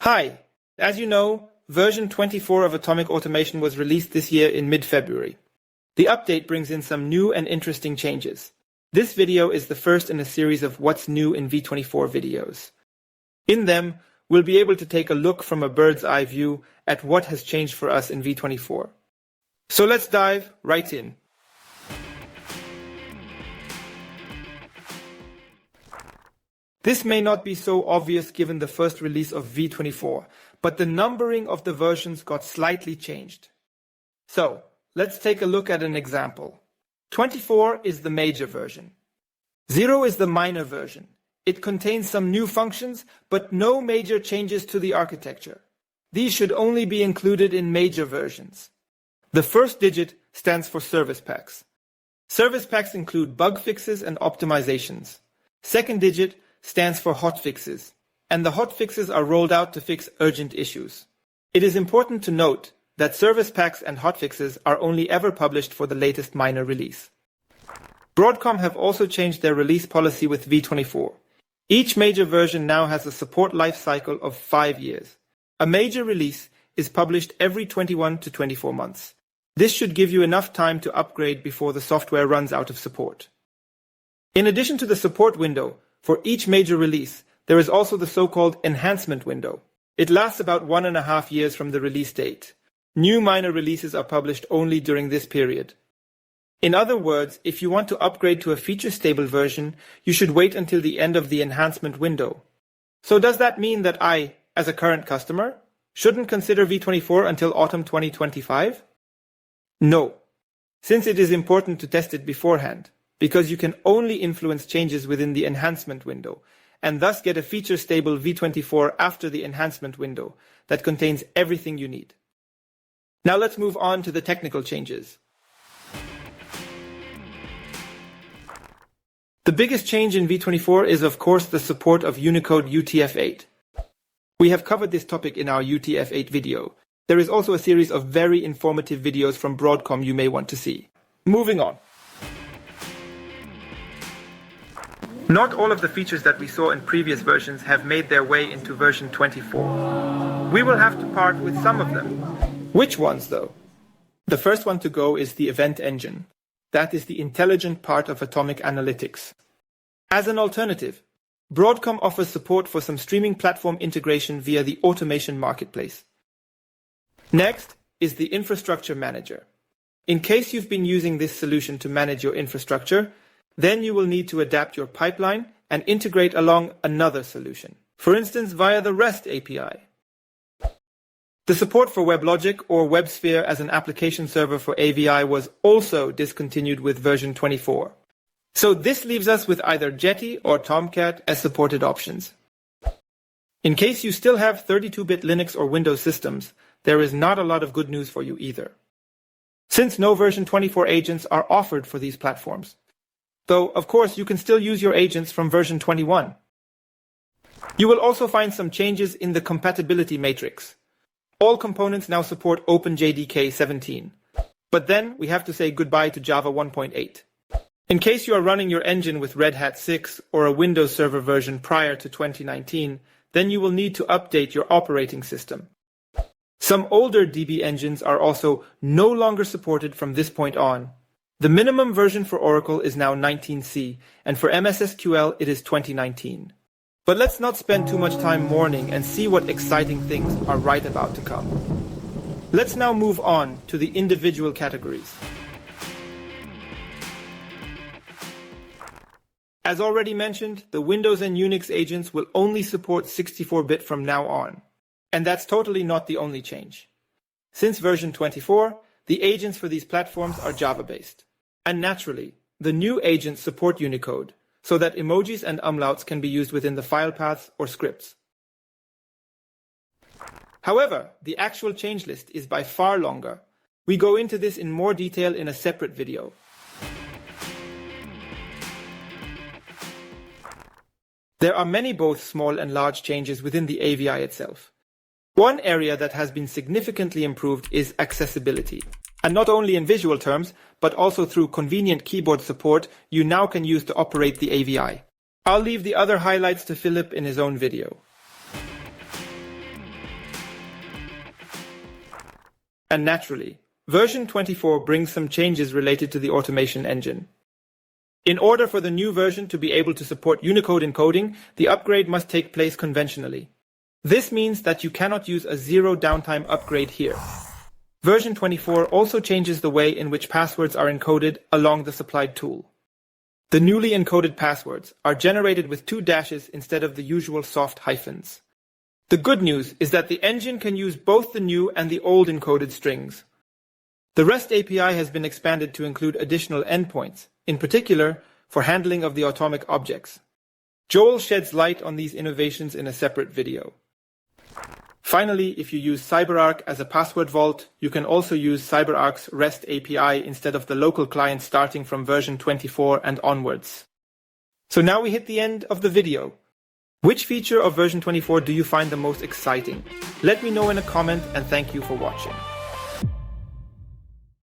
Hi! As you know, version 24 of Automic Automation was released this year in mid-February. The update brings in some new and interesting changes. This video is the first in a series of What's New in V24 videos. In them, we'll be able to take a look from a bird's eye view at what has changed for us in V24. So let's dive right in. This may not be so obvious given the first release of V24, but the numbering of the versions got slightly changed. So, let's take a look at an example. 24 is the major version. 0 is the minor version. It contains some new functions, but no major changes to the architecture. These should only be included in major versions. The first digit stands for service packs. Service packs include bug fixes and optimizations. Second digit stands for hotfixes, and the hotfixes are rolled out to fix urgent issues. It is important to note that service packs and hotfixes are only ever published for the latest minor release. Broadcom have also changed their release policy with V24. Each major version now has a support life cycle of 5 years. A major release is published every 21 to 24 months. This should give you enough time to upgrade before the software runs out of support. In addition to the support window, for each major release, there is also the so-called enhancement window. It lasts about 1.5 years from the release date. New minor releases are published only during this period. In other words, if you want to upgrade to a feature-stable version, you should wait until the end of the enhancement window. So does that mean that I, as a current customer, shouldn't consider V24 until autumn 2025? No, since it is important to test it beforehand, because you can only influence changes within the enhancement window, and thus get a feature-stable V24 after the enhancement window that contains everything you need. Now let's move on to the technical changes. The biggest change in V24 is of course the support of Unicode UTF-8. We have covered this topic in our UTF-8 video. There is also a series of very informative videos from Broadcom you may want to see. Moving on. Not all of the features that we saw in previous versions have made their way into version 24. We will have to part with some of them. Which ones though? The first one to go is the event engine. That is the intelligent part of Automic Analytics. As an alternative, Broadcom offers support for some streaming platform integration via the Automation Marketplace. Next is the Infrastructure Manager. In case you've been using this solution to manage your infrastructure, then you will need to adapt your pipeline and integrate along another solution, for instance via the REST API. The support for WebLogic or WebSphere as an application server for AVI was also discontinued with version 24. So this leaves us with either Jetty or Tomcat as supported options. In case you still have 32-bit Linux or Windows systems, there is not a lot of good news for you either, since no version 24 agents are offered for these platforms. Though, of course, you can still use your agents from version 21. You will also find some changes in the compatibility matrix. All components now support OpenJDK 17. But then we have to say goodbye to Java 1.8. In case you are running your engine with Red Hat 6 or a Windows Server version prior to 2019, then you will need to update your operating system. Some older DB engines are also no longer supported from this point on. The minimum version for Oracle is now 19C, and for MS SQL it is 2019. But let's not spend too much time mourning and see what exciting things are right about to come. Let's now move on to the individual categories. As already mentioned, the Windows and Unix agents will only support 64-bit from now on. And that's totally not the only change. Since version 24, the agents for these platforms are Java-based. And naturally, the new agents support Unicode, so that emojis and umlauts can be used within the file paths or scripts. However, the actual change list is by far longer. We go into this in more detail in a separate video. There are many both small and large changes within the AVI itself. One area that has been significantly improved is accessibility. And not only in visual terms, but also through convenient keyboard support you now can use to operate the AVI. I'll leave the other highlights to Philipp in his own video. And naturally, version 24 brings some changes related to the automation engine. In order for the new version to be able to support Unicode encoding, the upgrade must take place conventionally. This means that you cannot use a zero downtime upgrade here. Version 24 also changes the way in which passwords are encoded along the supplied tool. The newly encoded passwords are generated with 2 dashes instead of the usual soft hyphens. The good news is that the engine can use both the new and the old encoded strings. The REST API has been expanded to include additional endpoints, in particular for handling of the Automic objects. Joel sheds light on these innovations in a separate video. Finally, if you use CyberArk as a password vault, you can also use CyberArk's REST API instead of the local client starting from version 24 and onwards. So now we hit the end of the video. Which feature of version 24 do you find the most exciting? Let me know in a comment, and thank you for watching.